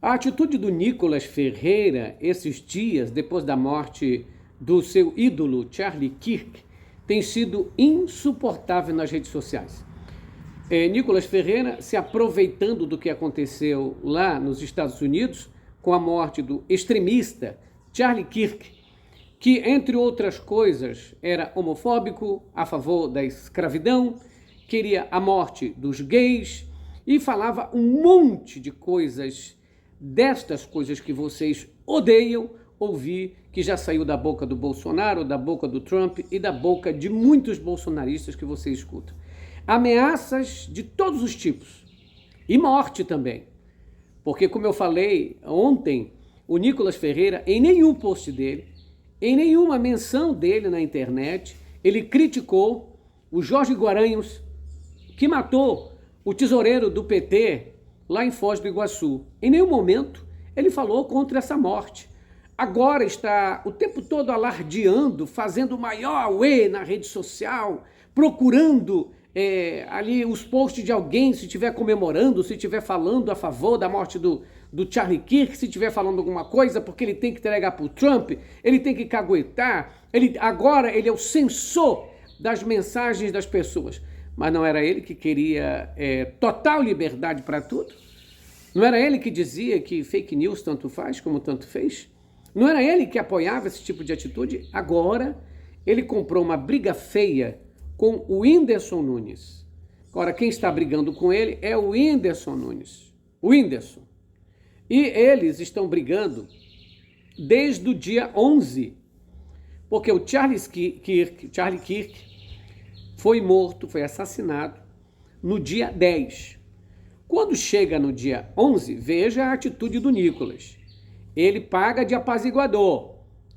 A atitude do Nicolas Ferreira, esses dias, depois da morte do seu ídolo Charlie Kirk, tem sido insuportável nas redes sociais. Nicolas Ferreira se aproveitando do que aconteceu lá nos Estados Unidos, com a morte do extremista Charlie Kirk, que, entre outras coisas, era homofóbico, a favor da escravidão, queria a morte dos gays e falava um monte de coisas, destas coisas que vocês odeiam ouvir, que já saiu da boca do Bolsonaro, da boca do Trump e da boca de muitos bolsonaristas que você escuta. Ameaças de todos os tipos e morte também. Porque, como eu falei ontem, o Nicolas Ferreira, em nenhum post dele, em nenhuma menção dele na internet, ele criticou o Jorge Guaranhos, que matou o tesoureiro do PT lá em Foz do Iguaçu. Em nenhum momento ele falou contra essa morte. Agora está o tempo todo alardeando, fazendo o maior auê na rede social, procurando ali os posts de alguém, se estiver comemorando, se estiver falando a favor da morte do Charlie Kirk, se estiver falando alguma coisa, porque ele tem que entregar para o Trump, ele tem que caguetar, agora ele é o censor das mensagens das pessoas. Mas não era ele que queria total liberdade para tudo? Não era ele que dizia que fake news tanto faz como tanto fez? Não era ele que apoiava esse tipo de atitude? Agora ele comprou uma briga feia com o Whindersson Nunes. Agora, quem está brigando com ele é o Whindersson Nunes. O Whindersson. E eles estão brigando desde o dia 11, porque o Charlie Kirk foi morto, foi assassinado no dia 10. Quando chega no dia 11, veja a atitude do Nicolas. Ele paga de apaziguador,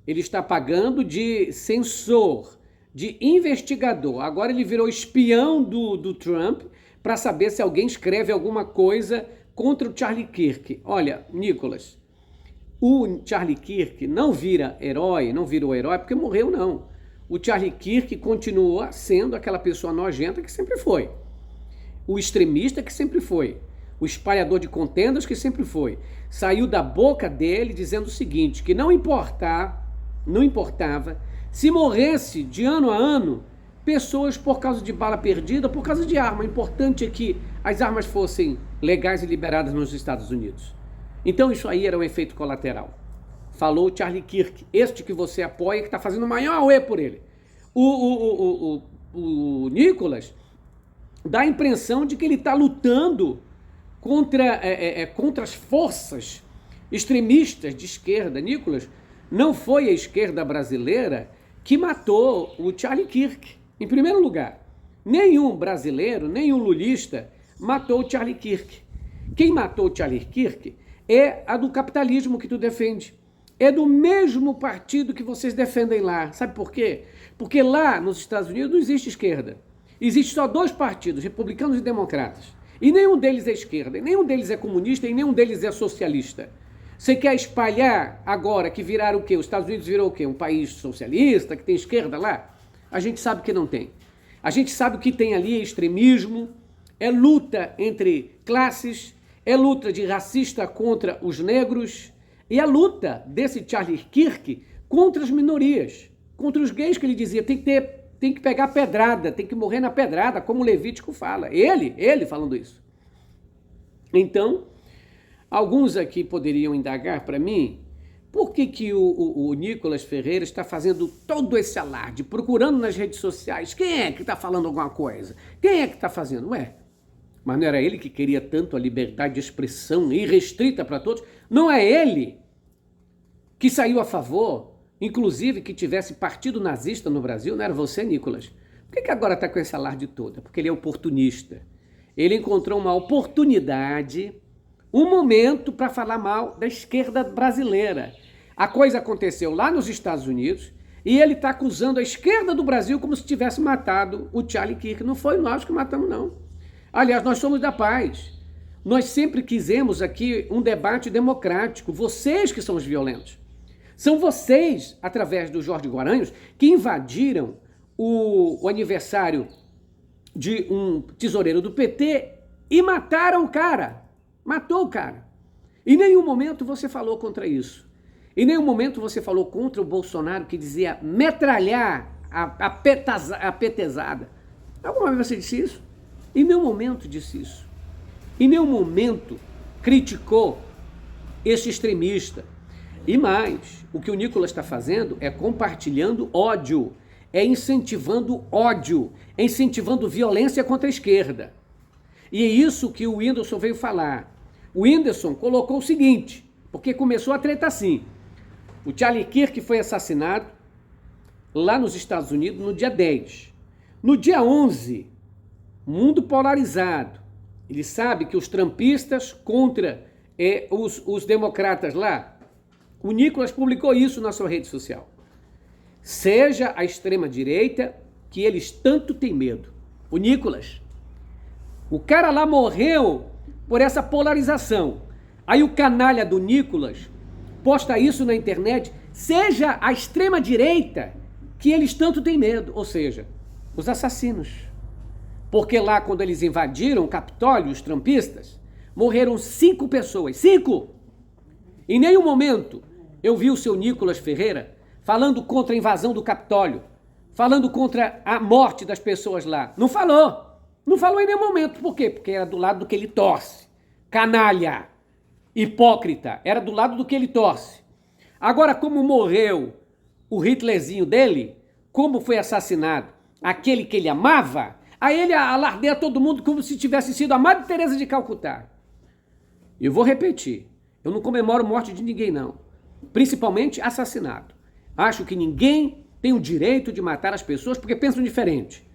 ele está pagando de censor, de investigador. Agora ele virou espião do Trump para saber se alguém escreve alguma coisa contra o Charlie Kirk. Olha, Nicolas, o Charlie Kirk não virou herói porque morreu, não. O Charlie Kirk continua sendo aquela pessoa nojenta que sempre foi. O extremista que sempre foi. O espalhador de contendas que sempre foi. Saiu da boca dele dizendo o seguinte, que não importava se morresse de ano a ano pessoas por causa de bala perdida, por causa de arma. O importante é que as armas fossem legais e liberadas nos Estados Unidos. Então isso aí era um efeito colateral. Falou Charlie Kirk, este que você apoia, que está fazendo o maior auê por ele. O Nicolas dá a impressão de que ele está lutando contra as forças extremistas de esquerda. Nicolas, não foi a esquerda brasileira que matou o Charlie Kirk. Em primeiro lugar, nenhum brasileiro, nenhum lulista matou o Charlie Kirk. Quem matou o Charlie Kirk é a do capitalismo que tu defende. É do mesmo partido que vocês defendem lá. Sabe por quê? Porque lá nos Estados Unidos não existe esquerda. Existem só dois partidos, republicanos e democratas. E nenhum deles é esquerda, e nenhum deles é comunista, e nenhum deles é socialista. Você quer espalhar agora que viraram o quê? Os Estados Unidos virou o quê? Um país socialista, que tem esquerda lá? A gente sabe que não tem. A gente sabe que tem ali extremismo, é luta entre classes, é luta de racista contra os negros, e a luta desse Charlie Kirk contra as minorias, contra os gays, que ele dizia, tem que pegar pedrada, tem que morrer na pedrada, como o Levítico fala. Ele falando isso. Então, alguns aqui poderiam indagar para mim, por que o Nicolas Ferreira está fazendo todo esse alarde, procurando nas redes sociais, quem é que está falando alguma coisa? Quem é que está fazendo? Mas não era ele que queria tanto a liberdade de expressão irrestrita para todos? Não é ele que saiu a favor, inclusive que tivesse partido nazista no Brasil? Não era você, Nicolas? Por que agora está com esse alarde todo? Porque ele é oportunista. Ele encontrou uma oportunidade, um momento para falar mal da esquerda brasileira. A coisa aconteceu lá nos Estados Unidos e ele está acusando a esquerda do Brasil como se tivesse matado o Charlie Kirk. Não foi nós que matamos, não. Aliás, nós somos da paz. Nós sempre quisemos aqui um debate democrático. Vocês que são os violentos. São vocês, através do Jorge Guaranhos, que invadiram o aniversário de um tesoureiro do PT e mataram o cara. Matou o cara. Em nenhum momento você falou contra isso. Em nenhum momento você falou contra o Bolsonaro que dizia metralhar a petezada. Alguma vez você disse isso? Em nenhum momento disse isso. Em nenhum momento criticou esse extremista. E mais, o que o Nicolas está fazendo é compartilhando ódio, é incentivando ódio, é incentivando violência contra a esquerda. E é isso que o Whindersson veio falar. O Whindersson colocou o seguinte, porque começou a treta assim. O Charlie Kirk foi assassinado lá nos Estados Unidos no dia 10. No dia 11, mundo polarizado. Ele sabe que os trumpistas contra os democratas lá. O Nicolas publicou isso na sua rede social. Seja a extrema-direita que eles tanto têm medo. O Nicolas. O cara lá morreu por essa polarização. Aí o canalha do Nicolas posta isso na internet. Seja a extrema-direita que eles tanto têm medo. Ou seja, os assassinos. Porque lá quando eles invadiram o Capitólio, os trumpistas, morreram 5 pessoas. 5! Em nenhum momento eu vi o seu Nicolas Ferreira falando contra a invasão do Capitólio, falando contra a morte das pessoas lá. Não falou. Não falou em nenhum momento. Por quê? Porque era do lado do que ele torce. Canalha. Hipócrita. Era do lado do que ele torce. Agora, como morreu o Hitlerzinho dele, como foi assassinado aquele que ele amava, aí ele alardeia todo mundo como se tivesse sido a Madre Teresa de Calcutá. Eu vou repetir. Eu não comemoro morte de ninguém, não. Principalmente assassinato. Acho que ninguém tem o direito de matar as pessoas porque pensam diferente.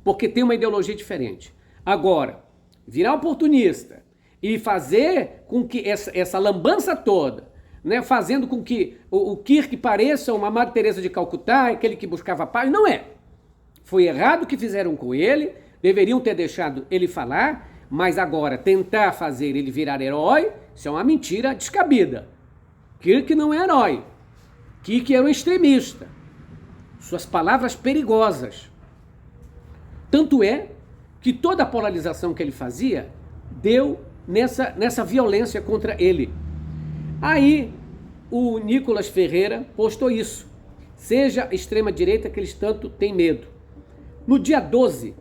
Porque tem uma ideologia diferente. Agora, virar oportunista e fazer com que essa lambança toda, né, fazendo com que o Kirk pareça uma Madre Teresa de Calcutá, aquele que buscava paz, não é. Foi errado o que fizeram com ele, deveriam ter deixado ele falar, mas agora tentar fazer ele virar herói, isso é uma mentira descabida. Kirk não é herói. Kirk era um extremista. Suas palavras perigosas. Tanto é que toda a polarização que ele fazia deu nessa violência contra ele. Aí o Nicolas Ferreira postou isso. Seja a extrema-direita que eles tanto têm medo. No dia 12,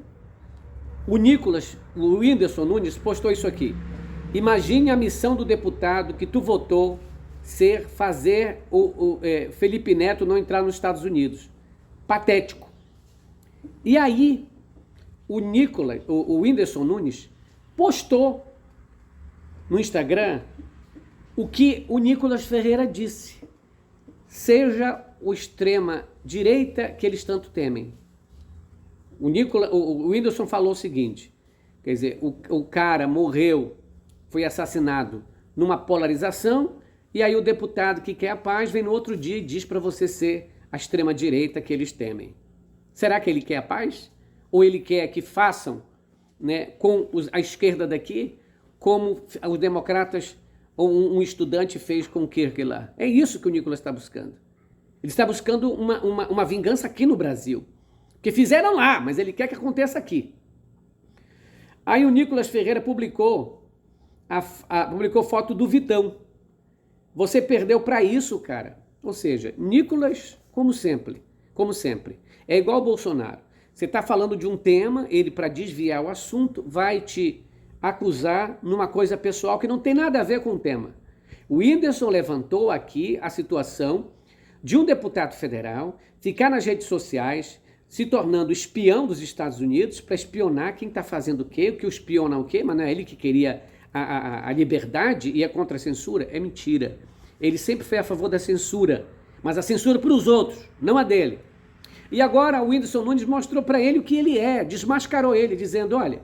o Whindersson Nunes postou isso aqui. Imagine a missão do deputado que tu votou fazer o Felipe Neto não entrar nos Estados Unidos. Patético. E aí, o Whindersson Nunes postou no Instagram o que o Nicolas Ferreira disse. Seja o extrema-direita que eles tanto temem. O Whindersson falou o seguinte, quer dizer, o cara morreu, foi assassinado numa polarização, e aí o deputado que quer a paz vem no outro dia e diz para você ser a extrema-direita que eles temem. Será que ele quer a paz? Ou ele quer que façam, né, com a esquerda daqui, como os democratas ou um estudante fez com o Kirk lá? É isso que o Nicolas está buscando. Ele está buscando uma vingança aqui no Brasil. Que fizeram lá, mas ele quer que aconteça aqui. Aí o Nicolas Ferreira publicou foto do Vitão. Você perdeu para isso, cara. Ou seja, Nicolas, como sempre, é igual o Bolsonaro. Você está falando de um tema, ele, para desviar o assunto, vai te acusar numa coisa pessoal que não tem nada a ver com o tema. O Whindersson levantou aqui a situação de um deputado federal ficar nas redes sociais se tornando espião dos Estados Unidos para espionar quem está fazendo o quê, o que o espiona o quê, mas não é ele que queria a liberdade e é contra a censura? É mentira. Ele sempre foi a favor da censura, mas a censura para os outros, não a dele. E agora o Whindersson Nunes mostrou para ele o que ele é, desmascarou ele, dizendo, olha,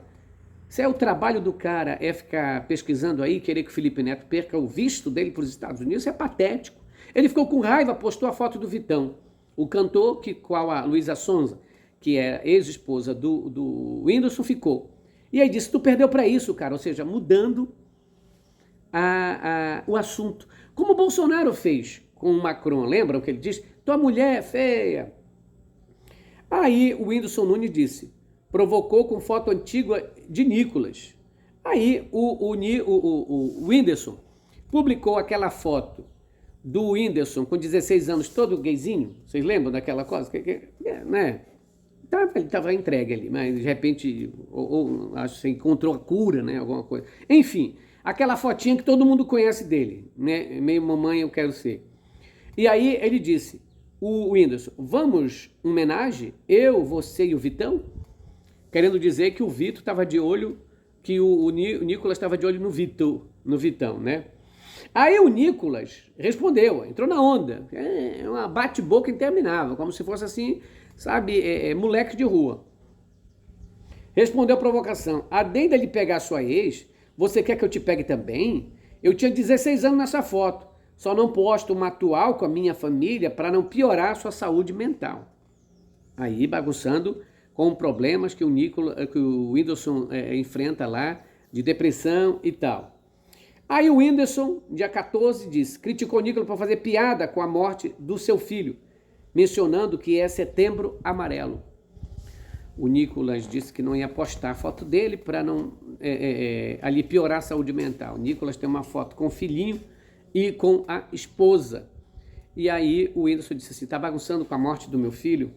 se é o trabalho do cara é ficar pesquisando aí, querer que o Felipe Neto perca o visto dele para os Estados Unidos, isso é patético. Ele ficou com raiva, postou a foto do Vitão, o cantor qual a Luísa Sonza, que é ex-esposa do Whindersson, ficou. E aí disse, tu perdeu para isso, cara, ou seja, mudando o assunto. Como o Bolsonaro fez com o Macron, lembram que ele disse, tua mulher é feia. Aí o Whindersson Nunes disse, provocou com foto antiga de Nicolas. Aí o Whindersson publicou aquela foto do Whindersson com 16 anos, todo gayzinho. Vocês lembram daquela coisa? Né? Ele estava entregue ali, mas de repente, acho que você encontrou a cura, né? Alguma coisa. Enfim, aquela fotinha que todo mundo conhece dele, né? Meio mamãe eu quero ser. E aí ele disse, o Whindersson, vamos homenagem, eu, você e o Vitão? Querendo dizer que o Vitor estava de olho, que o Nicolas estava de olho no Vitão, né? Aí o Nicolas respondeu, entrou na onda, uma bate-boca interminável, como se fosse assim, sabe, moleque de rua. Respondeu a provocação, além dele pegar sua ex, você quer que eu te pegue também? Eu tinha 16 anos nessa foto, só não posto uma atual com a minha família para não piorar a sua saúde mental. Aí bagunçando com problemas que o Whindersson enfrenta lá, de depressão e tal. Aí o Whindersson, dia 14, disse, criticou o Nicolas por fazer piada com a morte do seu filho, mencionando que é Setembro Amarelo. O Nicolas disse que não ia postar a foto dele para não ali piorar a saúde mental. O Nicolas tem uma foto com o filhinho e com a esposa. E aí o Whindersson disse assim, tá bagunçando com a morte do meu filho?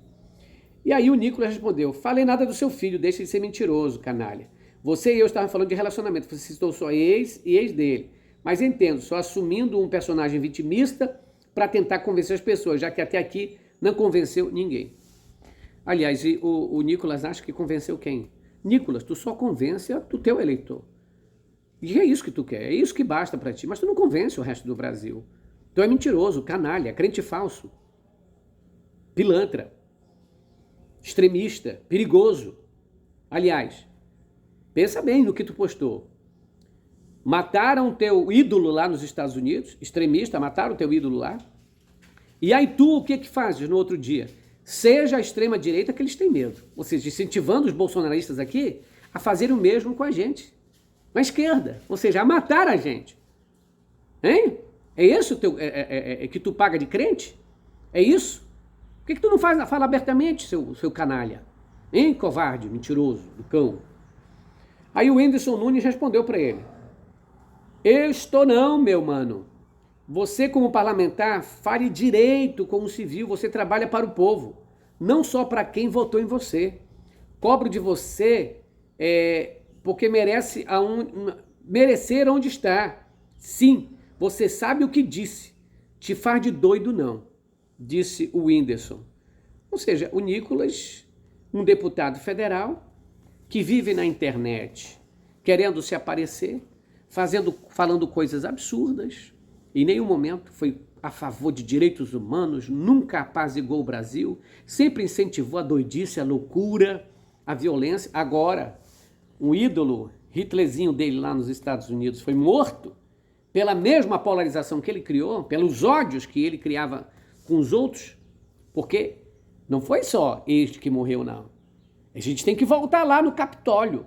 E aí o Nicolas respondeu, falei nada do seu filho, deixa de ser mentiroso, canalha. Você e eu estávamos falando de relacionamento, você citou sua ex e ex dele. Mas entendo, só assumindo um personagem vitimista para tentar convencer as pessoas, já que até aqui não convenceu ninguém. Aliás, o Nicolas acha que convenceu quem? Nicolas, tu só convence o teu eleitor. E é isso que tu quer, é isso que basta para ti, mas tu não convence o resto do Brasil. Tu é mentiroso, canalha, crente falso, pilantra, extremista, perigoso. Aliás, pensa bem no que tu postou. Mataram teu ídolo lá nos Estados Unidos, extremista, mataram teu ídolo lá. E aí tu, o que fazes no outro dia? Seja a extrema-direita que eles têm medo. Ou seja, incentivando os bolsonaristas aqui a fazerem o mesmo com a gente. Com a esquerda. Ou seja, a matar a gente. Hein? É isso que tu paga de crente? É isso? Por que tu não fala abertamente, seu canalha? Hein, covarde, mentiroso, do cão? Aí o Whindersson Nunes respondeu para ele. Eu estou não, meu mano. Você, como parlamentar, fale direito como civil, você trabalha para o povo, não só para quem votou em você. Cobro de você porque merecer onde está. Sim, você sabe o que disse. Te faz de doido não, disse o Whindersson. Ou seja, o Nicolas, um deputado federal, que vive na internet, querendo se aparecer, falando coisas absurdas, em nenhum momento foi a favor de direitos humanos, nunca apaziguou o Brasil, sempre incentivou a doidice, a loucura, a violência. Agora, um ídolo, Hitlerzinho dele lá nos Estados Unidos, foi morto pela mesma polarização que ele criou, pelos ódios que ele criava com os outros, porque não foi só este que morreu, não. A gente tem que voltar lá no Capitólio.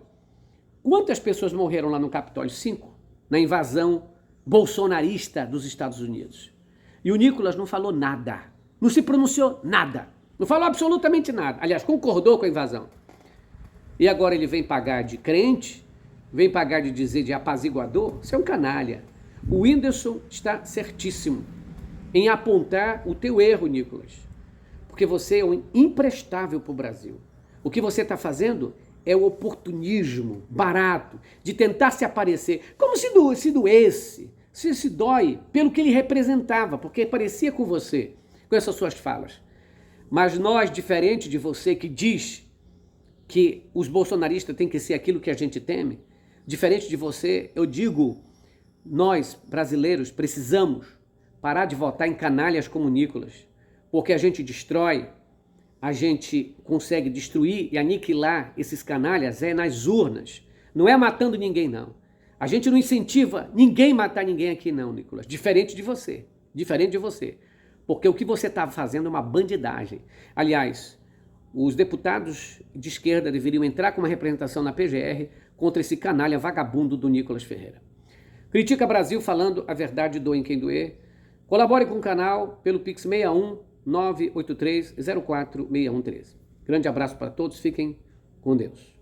Quantas pessoas morreram lá no Capitólio? 5, na invasão bolsonarista dos Estados Unidos. E o Nicolas não falou nada, não se pronunciou nada, não falou absolutamente nada. Aliás, concordou com a invasão. E agora ele vem pagar de crente, vem pagar de dizer de apaziguador? Você é um canalha. O Whindersson está certíssimo em apontar o teu erro, Nicolas, porque você é um imprestável para o Brasil. O que você está fazendo é o oportunismo barato de tentar se aparecer, como se doesse, se dói pelo que ele representava, porque parecia com você, com essas suas falas. Mas nós, diferente de você que diz que os bolsonaristas têm que ser aquilo que a gente teme, diferente de você, eu digo, nós, brasileiros, precisamos parar de votar em canalhas como Nicolas, porque a gente destrói, a gente consegue destruir e aniquilar esses canalhas nas urnas. Não é matando ninguém, não. A gente não incentiva ninguém matar ninguém aqui, não, Nicolas. Diferente de você. Diferente de você. Porque o que você está fazendo é uma bandidagem. Aliás, os deputados de esquerda deveriam entrar com uma representação na PGR contra esse canalha vagabundo do Nicolas Ferreira. Critica Brasil falando a verdade, doem quem doer. Colabore com o canal pelo Pix 61 983 04 6113. Grande abraço para todos, fiquem com Deus.